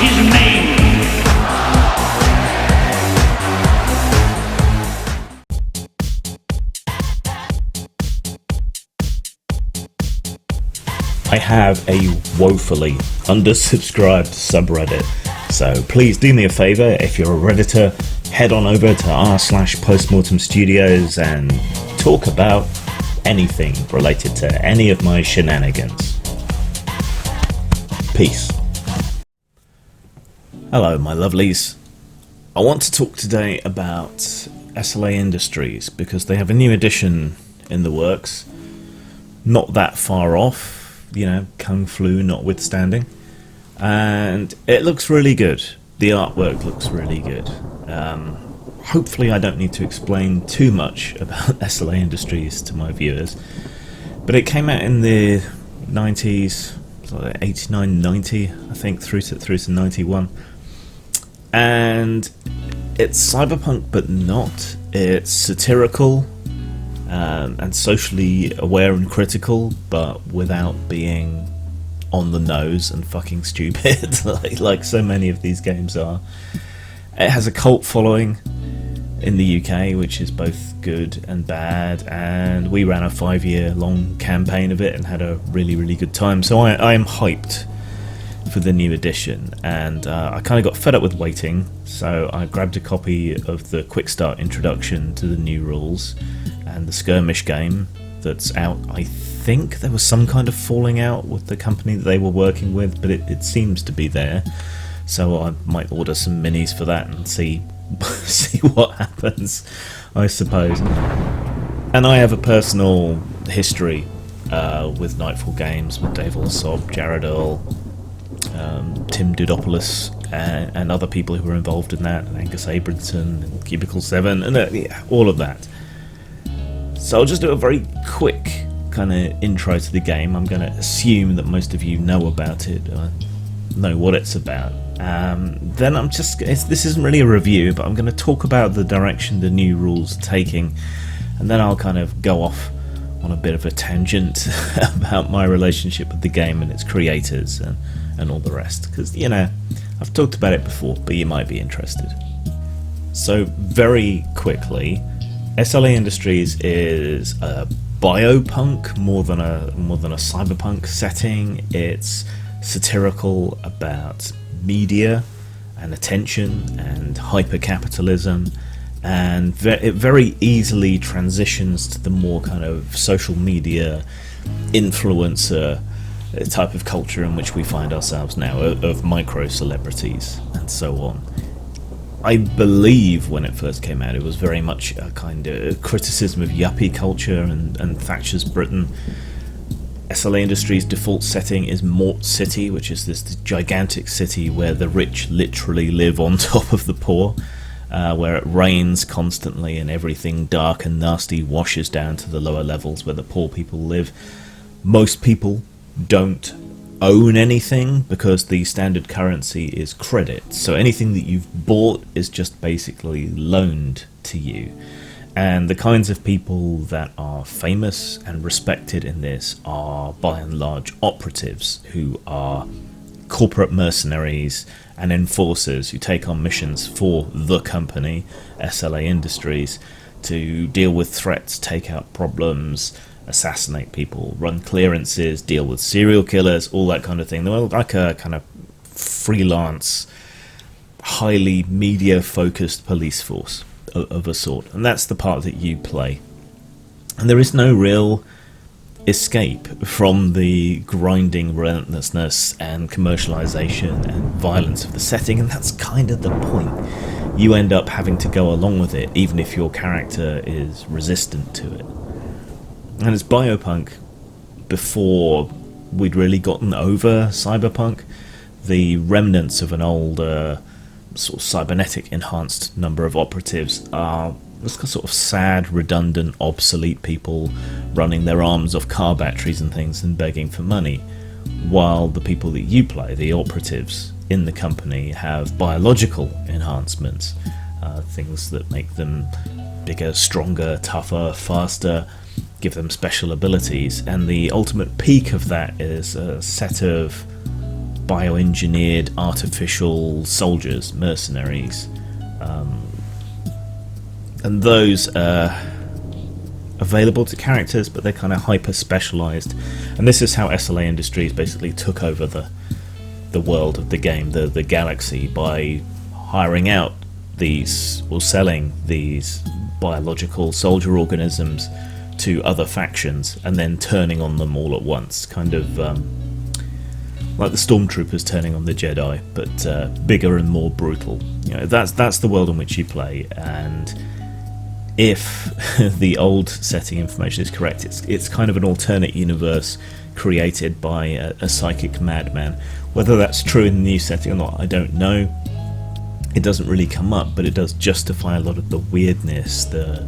his name. I have a woefully undersubscribed subreddit, so please do me a favour. If you're a Redditor, head on over to r/postmortem studios and talk about anything related to any of my shenanigans. Peace. Hello my lovelies. I want to talk today about SLA Industries because they have a new edition in the works. Not that far off, you know, Kung Flu notwithstanding, and it looks really good. The artwork looks really good. Hopefully I don't need to explain too much about SLA Industries to my viewers, but it came out in the 90s, like 89, 90, I think, through to 91, and it's cyberpunk but not. It's satirical, and socially aware and critical, but without being on the nose and fucking stupid, like so many of these games are. It has a cult following in the UK, which is both good and bad, and we ran a 5-year-long campaign of it and had a really, really good time. So I am hyped for the new edition, and I kind of got fed up with waiting, so I grabbed a copy of the quick start introduction to the new rules and the skirmish game that's out. I think there was some kind of falling out with the company that they were working with, but it seems to be there, so I might order some minis for that and see what happens, I suppose. And I have a personal history with Nightfall Games, with Dave Allsop, Jared Earl, Tim Dudopoulos, and other people who were involved in that, and Angus Abramson, and Cubicle 7, and all of that. So I'll just do a very quick kind of intro to the game. I'm going to assume that most of you know about it, or know what it's about. Then this isn't really a review, but I'm going to talk about the direction the new rules are taking, and then I'll kind of go off on a bit of a tangent about my relationship with the game and its creators and all the rest, because, you know, I've talked about it before, but you might be interested. So very quickly, SLA Industries is a biopunk more than a cyberpunk setting. It's satirical about media and attention and hypercapitalism, and it very easily transitions to the more kind of social media influencer type of culture in which we find ourselves now, of micro celebrities and so on. I believe when it first came out it was very much a kind of criticism of yuppie culture and Thatcher's Britain. SLA Industries' default setting is Mort City, which is this gigantic city where the rich literally live on top of the poor, where it rains constantly and everything dark and nasty washes down to the lower levels where the poor people live. Most people don't own anything because the standard currency is credit, so anything that you've bought is just basically loaned to you. And the kinds of people that are famous and respected in this are by and large operatives, who are corporate mercenaries and enforcers who take on missions for the company, SLA Industries, to deal with threats, take out problems, assassinate people, run clearances, deal with serial killers, all that kind of thing. They're like a kind of freelance, highly media-focused police force of a sort, and that's the part that you play. And there is no real escape from the grinding relentlessness and commercialization and violence of the setting, and that's kind of the point. You end up having to go along with it, even if your character is resistant to it. And it's biopunk before we'd really gotten over cyberpunk. The remnants of an old sort of cybernetic enhanced number of operatives are sort of sad, redundant, obsolete people running their arms off car batteries and things and begging for money, while the people that you play, the operatives in the company, have biological enhancements, things that make them bigger, stronger, tougher, faster, give them special abilities, and the ultimate peak of that is a set of bioengineered artificial soldiers, mercenaries, and those are available to characters, but they're kind of hyper specialized. And this is how SLA Industries basically took over the world of the game, the galaxy, by hiring out these, or selling these biological soldier organisms to other factions, and then turning on them all at once, kind of like the stormtroopers turning on the Jedi, but bigger and more brutal. You know, that's the world in which you play. And if the old setting information is correct, it's kind of an alternate universe created by a psychic madman. Whether that's true in the new setting or not, I don't know. It doesn't really come up, but it does justify a lot of the weirdness, the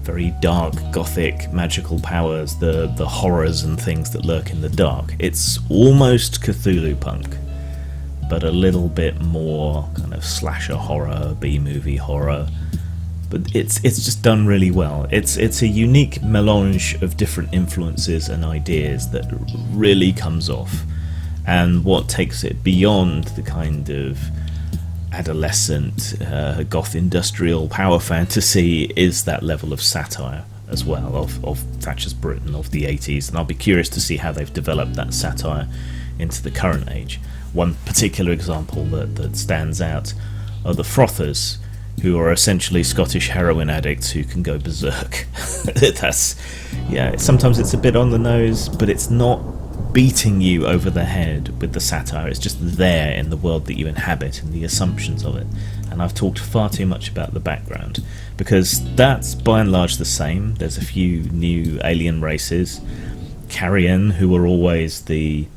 very dark, gothic, magical powers, the horrors and things that lurk in the dark. It's almost Cthulhu punk, but a little bit more kind of slasher horror, B-movie horror. But it's just done really well. It's a unique melange of different influences and ideas that really comes off. And what takes it beyond the kind of adolescent goth industrial power fantasy is that level of satire as well of Thatcher's Britain of the 80s, and I'll be curious to see how they've developed that satire into the current age. One particular example that stands out are the Frothers, who are essentially Scottish heroin addicts who can go berserk. Sometimes it's a bit on the nose, but it's not beating you over the head with the satire. It's just there in the world that you inhabit and the assumptions of it. And I've talked far too much about the background, because that's by and large the same. There's a few new alien races, Carrion, who were always the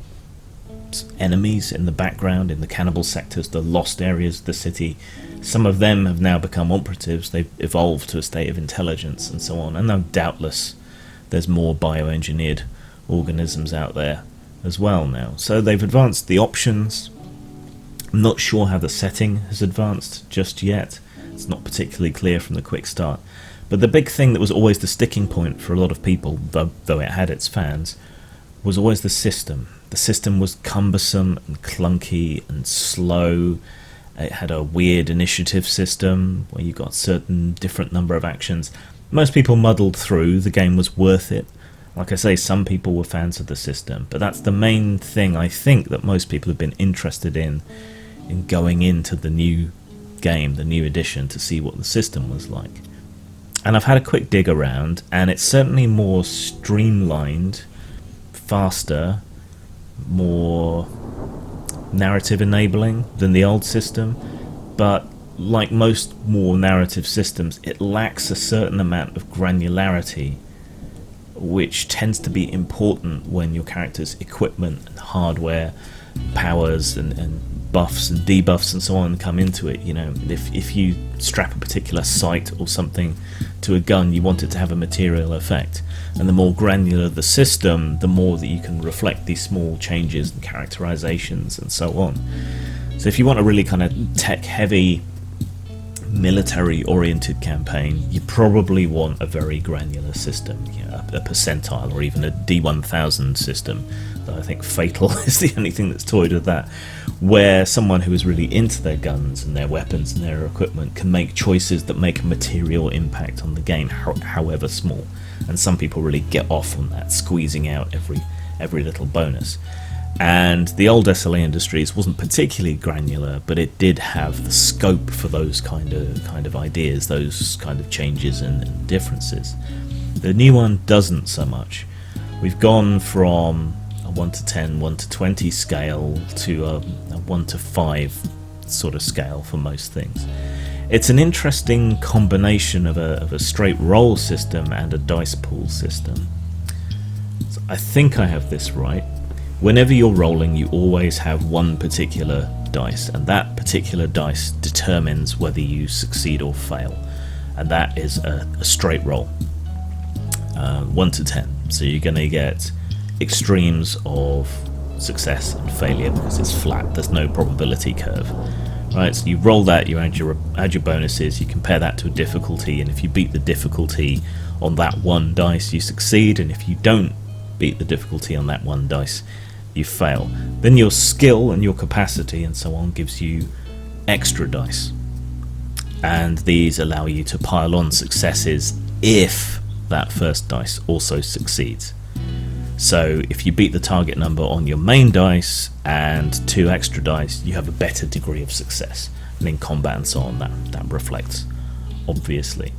enemies in the background, in the cannibal sectors, the lost areas of the city. Some of them have now become operatives. They've evolved to a state of intelligence and so on. And now doubtless there's more bioengineered organisms out there as well now. So they've advanced the options. I'm not sure how the setting has advanced just yet. It's not particularly clear from the quick start. But the big thing that was always the sticking point for a lot of people, though it had its fans, was always the system. The system was cumbersome and clunky and slow. It had a weird initiative system where you got a certain different number of actions. Most people muddled through. The game was worth it. Like I say, some people were fans of the system, but that's the main thing I think that most people have been interested in going into the new game, the new edition, to see what the system was like. And I've had a quick dig around, and it's certainly more streamlined, faster, more narrative enabling than the old system, but like most more narrative systems, it lacks a certain amount of granularity, which tends to be important when your character's equipment and hardware, powers and buffs and debuffs and so on come into it. You know, if you strap a particular sight or something to a gun, you want it to have a material effect. And the more granular the system, the more that you can reflect these small changes and characterizations and so on. So if you want a really kind of tech-heavy, military-oriented campaign, you probably want a very granular system, you know, a percentile or even a D1000 system. Though I think Fatal is the only thing that's toyed with that, where someone who is really into their guns and their weapons and their equipment can make choices that make a material impact on the game, however small. And some people really get off on that, squeezing out every little bonus. And the old SLA Industries wasn't particularly granular, but it did have the scope for those kind of ideas, those kind of changes and differences. The new one doesn't so much. We've gone from a 1 to 10, 1 to 20 scale to a 1 to 5 sort of scale for most things. It's an interesting combination of a straight roll system and a dice pool system. So I think I have this right. Whenever you're rolling, you always have one particular dice, and that particular dice determines whether you succeed or fail, and that is a straight roll, 1 to 10. So you're going to get extremes of success and failure because it's flat, there's no probability curve. Right, so you roll that, you add your bonuses, you compare that to a difficulty, and if you beat the difficulty on that one dice, you succeed, and if you don't beat the difficulty on that one dice, you fail. Then your skill and your capacity and so on gives you extra dice, and these allow you to pile on successes if that first dice also succeeds. So if you beat the target number on your main dice and 2 extra dice, you have a better degree of success. And in combat and so on, that reflects, obviously.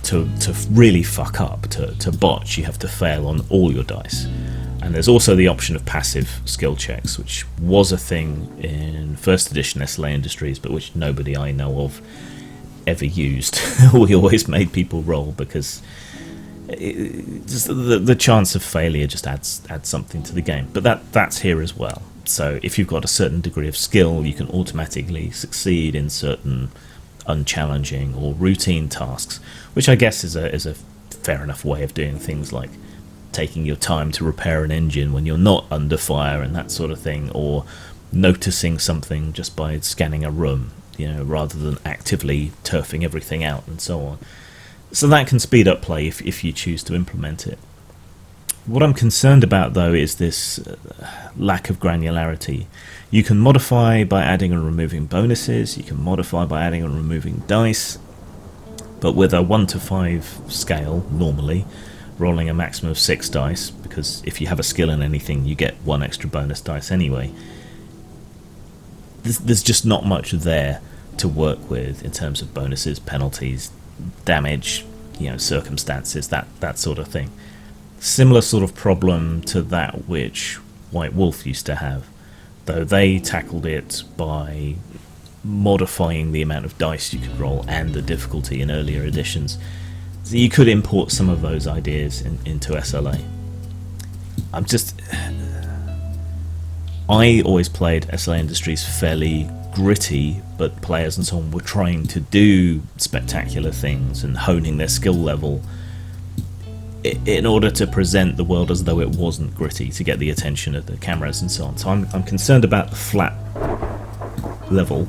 To really fuck up, to botch, you have to fail on all your dice. And there's also the option of passive skill checks, which was a thing in first edition SLA Industries, but which nobody I know of ever used. We always made people roll because the chance of failure just adds something to the game. But that's here as well. So if you've got a certain degree of skill, you can automatically succeed in certain unchallenging or routine tasks, which I guess is a fair enough way of doing things, like taking your time to repair an engine when you're not under fire and that sort of thing, or noticing something just by scanning a room, rather than actively turfing everything out and so on. So that can speed up play if you choose to implement it. What I'm concerned about, though, is this lack of granularity. You can modify by adding and removing bonuses, you can modify by adding and removing dice, but with a 1 to 5 scale, normally, rolling a maximum of 6 dice, because if you have a skill in anything, you get 1 extra bonus dice anyway. There's just not much there to work with in terms of bonuses, penalties, damage, circumstances, that sort of thing. Similar sort of problem to that which White Wolf used to have, though they tackled it by modifying the amount of dice you could roll and the difficulty in earlier editions. So you could import some of those ideas into SLA. I always played SLA Industries fairly gritty, but players and so on were trying to do spectacular things and honing their skill level in order to present the world as though it wasn't gritty, to get the attention of the cameras and so on. So I'm concerned about the flat level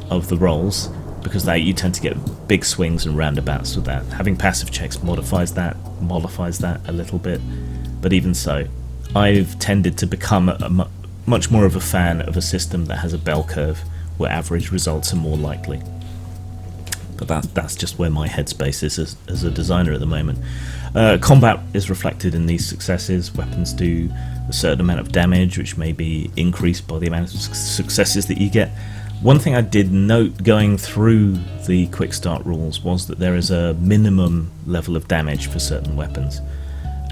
of the rolls, because you tend to get big swings and roundabouts with that. Having passive checks modifies that a little bit, but even so, I've tended to become much more of a fan of a system that has a bell curve where average results are more likely. But that's just where my headspace is as a designer at the moment. Combat is reflected in these successes. Weapons do a certain amount of damage, which may be increased by the amount of successes that you get. One thing I did note going through the quick start rules was that there is a minimum level of damage for certain weapons,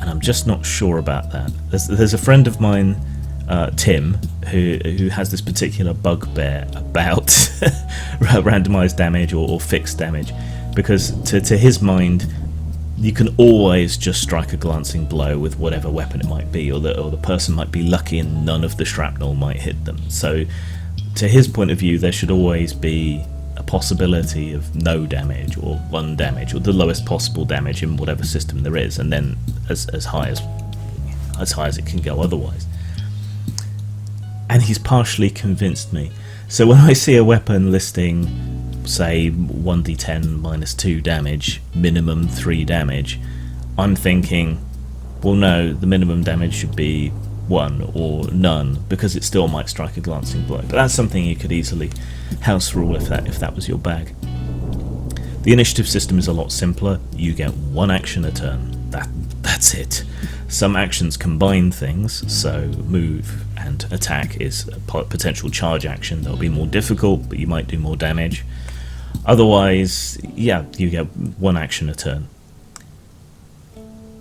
and I'm just not sure about that. There's a friend of mine, Tim, who has this particular bugbear about randomized damage or fixed damage, because to his mind, you can always just strike a glancing blow with whatever weapon it might be, or the person might be lucky and none of the shrapnel might hit them. So to his point of view, there should always be a possibility of no damage or 1 damage, or the lowest possible damage in whatever system there is, and then as high as it can go otherwise. And he's partially convinced me. So when I see a weapon listing, say, 1d10 minus 2 damage, minimum 3 damage, I'm thinking, well, no, the minimum damage should be 1 or none, because it still might strike a glancing blow. But that's something you could easily house rule if that was your bag. The initiative system is a lot simpler. You get 1 action a turn. That's it. Some actions combine things, so move and attack is a potential charge action. That'll be more difficult, but you might do more damage. Otherwise, yeah, you get 1 action a turn.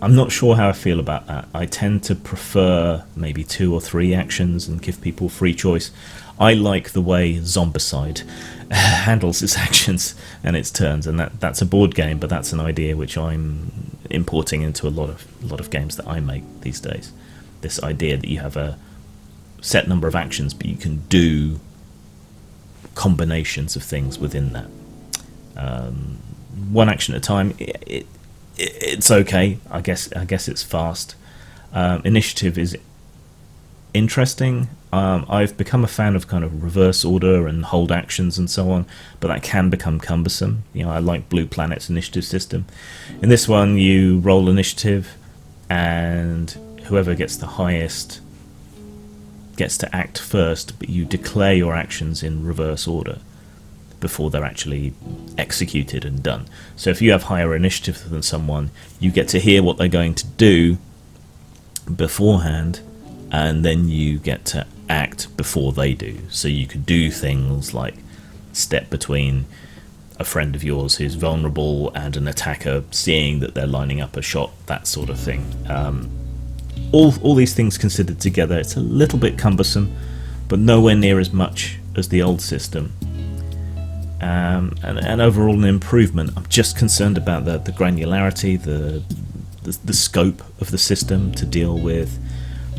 I'm not sure how I feel about that. I tend to prefer maybe 2 or 3 actions and give people free choice. I like the way Zombicide handles its actions and its turns, and that's a board game, but that's an idea which I'm importing into a lot of games that I make these days. This idea that you have a set number of actions, but you can do combinations of things within that. 1 action at a time. It's okay. I guess it's fast. Initiative is interesting. I've become a fan of kind of reverse order and hold actions and so on, but that can become cumbersome. I like Blue Planet's initiative system. In this one, you roll initiative, and whoever gets the highest gets to act first, but you declare your actions in reverse order before they're actually executed and done. So if you have higher initiative than someone, you get to hear what they're going to do beforehand, and then you get to act before they do. So you could do things like step between a friend of yours who's vulnerable and an attacker, seeing that they're lining up a shot, that sort of thing. All these things considered together, it's a little bit cumbersome, but nowhere near as much as the old system. And overall an improvement. I'm just concerned about the granularity, the scope of the system to deal with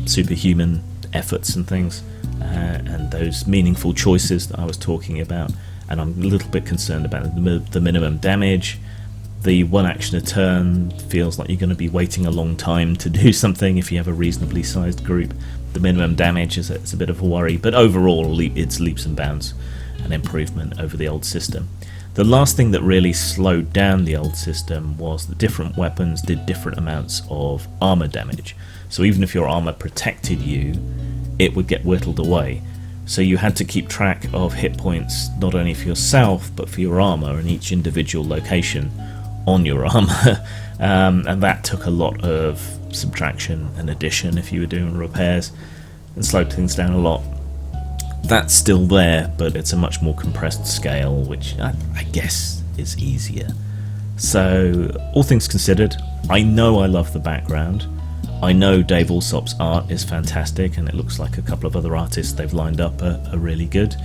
superhuman efforts and things, and those meaningful choices that I was talking about. And I'm a little bit concerned about the minimum damage. The one action a turn feels like you're going to be waiting a long time to do something if you have a reasonably sized group. The minimum damage is a bit of a worry, but overall it's leaps and bounds an improvement over the old system. The last thing that really slowed down the old system was that different weapons did different amounts of armor damage. So even if your armor protected you, it would get whittled away. So you had to keep track of hit points not only for yourself but for your armor in each individual location on your armor, and that took a lot of subtraction and addition if you were doing repairs, and slowed things down a lot. That's still there, but it's a much more compressed scale, which I guess is easier. So all things considered, I know I love the background. I know Dave Alsop's art is fantastic, and it looks like a couple of other artists they've lined up are really good.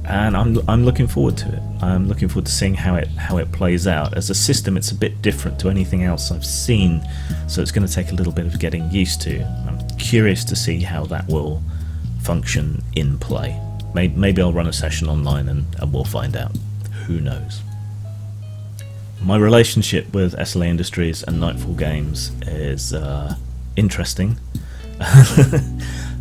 And I'm looking forward to it. I'm looking forward to seeing how it plays out. As a system, it's a bit different to anything else I've seen, so it's going to take a little bit of getting used to. I'm curious to see how that will function in play. Maybe I'll run a session online and we'll find out. Who knows? My relationship with SLA Industries and Nightfall Games is interesting.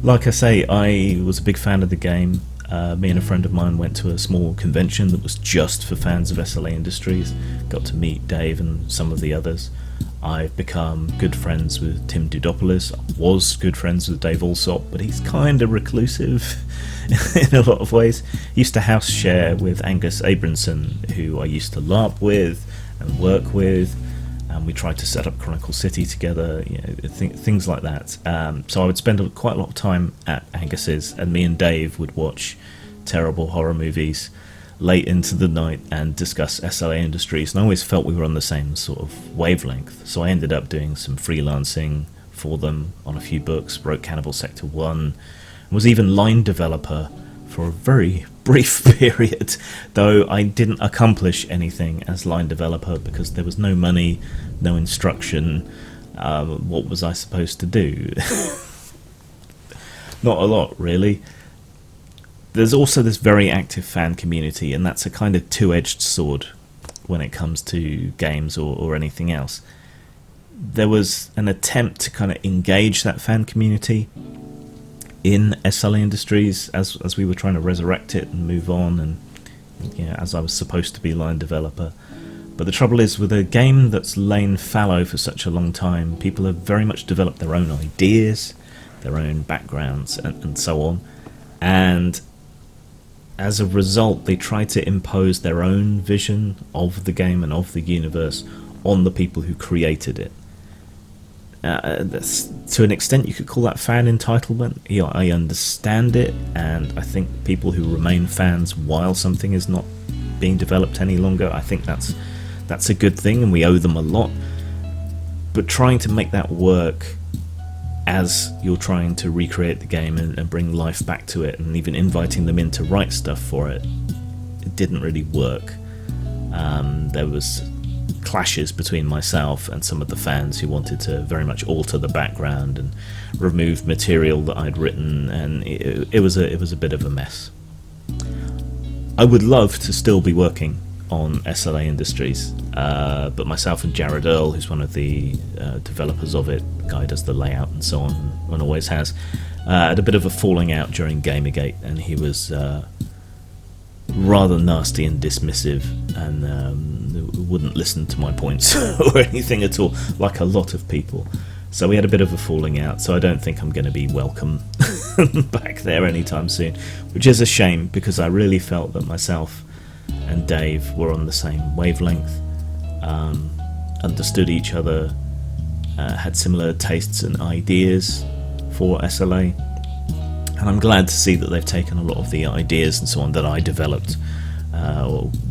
Like I say, I was a big fan of the game. Me and a friend of mine went to a small convention that was just for fans of SLA Industries. Got to meet Dave and some of the others. I've become good friends with Tim Dudopoulos. I was good friends with Dave Alsop, but he's kind of reclusive in a lot of ways. He used to house share with Angus Abramson, who I used to LARP with and work with, and we tried to set up Chronicle City together, things like that. So I would spend quite a lot of time at Angus's, and me and Dave would watch terrible horror movies late into the night and discuss SLA Industries, and I always felt we were on the same sort of wavelength. So I ended up doing some freelancing for them on a few books, wrote Cannibal Sector 1, and was even line developer for a very brief period, though I didn't accomplish anything as line developer because there was no money, no instruction. What was I supposed to do? Not a lot, really. There's also this very active fan community, and that's a kind of two-edged sword when it comes to games or anything else. There was an attempt to kind of engage that fan community in SLA Industries as we were trying to resurrect it and move on, and as I was supposed to be line developer. But the trouble is, with a game that's lain fallow for such a long time, people have very much developed their own ideas, their own backgrounds, and so on. And as a result, they try to impose their own vision of the game and of the universe on the people who created it. To an extent, you could call that fan entitlement. I understand it, and I think people who remain fans while something is not being developed any longer, I think that's a good thing, and we owe them a lot. But trying to make that work as you're trying to recreate the game and bring life back to it, and even inviting them in to write stuff for it, it didn't really work. There was clashes between myself and some of the fans who wanted to very much alter the background and remove material that I'd written, and it was a bit of a mess. I would love to still be working on SLA Industries, but myself and Jared Earl, who's one of the developers of it, the guy who does the layout and so on, and always has, had a bit of a falling out during Gamergate, and he was rather nasty and dismissive, and wouldn't listen to my points or anything at all, like a lot of people So we had a bit of a falling out, so I don't think I'm going to be welcome back there anytime soon, which is a shame because I really felt that myself and Dave were on the same wavelength, understood each other, had similar tastes and ideas for SLA, and I'm glad to see that they've taken a lot of the ideas and so on that I developed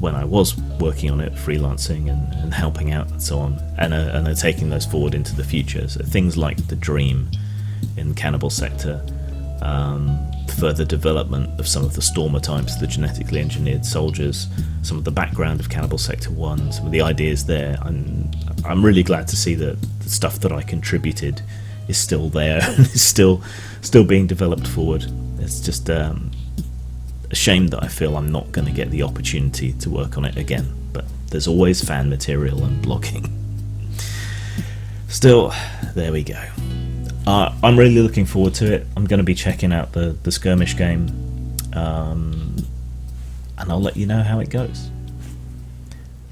when I was working on it, freelancing and helping out and so on, and are taking those forward into the future. So things like the Dream in Cannibal Sector, further development of some of the Stormer types, the genetically engineered soldiers, some of the background of Cannibal Sector 1, some of the ideas there. I'm really glad to see that the stuff that I contributed is still there and is still being developed forward. It's just a shame that I feel I'm not going to get the opportunity to work on it again, but there's always fan material and blogging. Still, there we go. I'm really looking forward to it. I'm going to be checking out the skirmish game, and I'll let you know how it goes.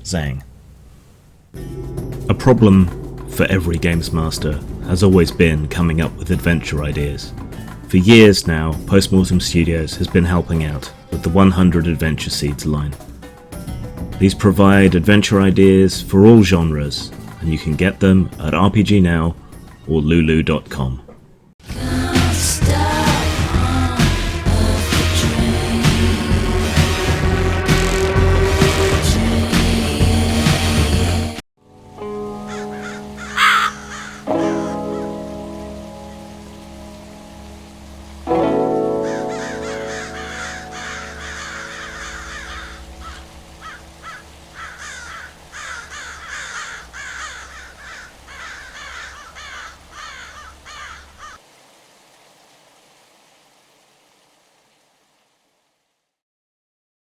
Zang. A problem for every games master has always been coming up with adventure ideas. For years now, Postmortem Studios has been helping out with the 100 Adventure Seeds line. These provide adventure ideas for all genres, and you can get them at RPG Now or lulu.com.